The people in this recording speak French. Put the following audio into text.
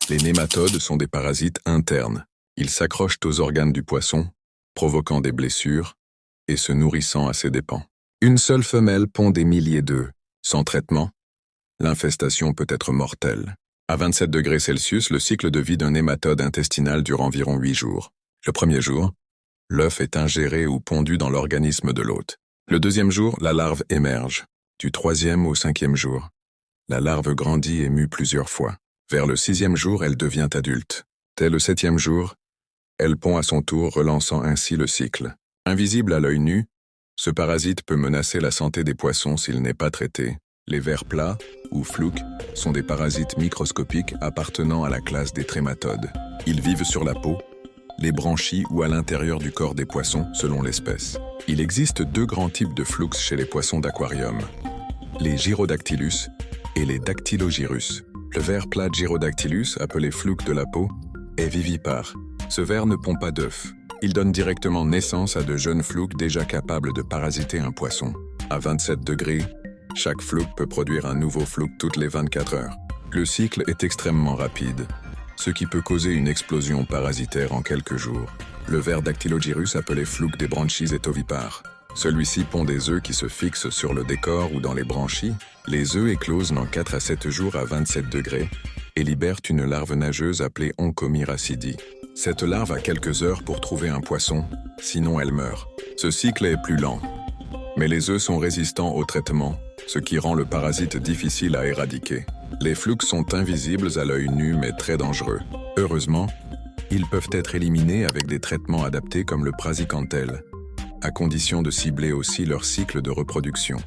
Les nématodes sont des parasites internes. Ils s'accrochent aux organes du poisson, provoquant des blessures et se nourrissant à ses dépens. Une seule femelle pond des milliers d'œufs. Sans traitement, l'infestation peut être mortelle. À 27 degrés Celsius, le cycle de vie d'un nématode intestinal dure environ 8 jours. Le premier jour, l'œuf est ingéré ou pondu dans l'organisme de l'hôte. Le deuxième jour, la larve émerge. Du troisième au cinquième jour, la larve grandit et mue plusieurs fois. Vers le sixième jour, elle devient adulte. Dès le septième jour, elle pond à son tour, relançant ainsi le cycle. Invisible à l'œil nu, ce parasite peut menacer la santé des poissons s'il n'est pas traité. Les vers plats, ou flouques, sont des parasites microscopiques appartenant à la classe des trématodes. Ils vivent sur la peau, les branchies ou à l'intérieur du corps des poissons, selon l'espèce. Il existe deux grands types de flux chez les poissons d'aquarium, les Gyrodactylus et les Dactylogyrus. Le ver plat Gyrodactylus, appelé flux de la peau, est vivipare. Ce ver ne pond pas d'œufs. Il donne directement naissance à de jeunes flux déjà capables de parasiter un poisson. À 27 degrés, chaque flux peut produire un nouveau flux toutes les 24 heures. Le cycle est extrêmement rapide, ce qui peut causer une explosion parasitaire en quelques jours. Le ver Dactylogyrus, appelé flux des branchies, est ovipare. Celui-ci pond des œufs qui se fixent sur le décor ou dans les branchies. Les œufs éclosent dans 4 à 7 jours à 27 degrés et libèrent une larve nageuse appelée Oncomyracidi. Cette larve a quelques heures pour trouver un poisson, sinon elle meurt. Ce cycle est plus lent, mais les œufs sont résistants au traitement, ce qui rend le parasite difficile à éradiquer. Les flux sont invisibles à l'œil nu mais très dangereux. Heureusement, ils peuvent être éliminés avec des traitements adaptés comme le praziquantel, à condition de cibler aussi leur cycle de reproduction.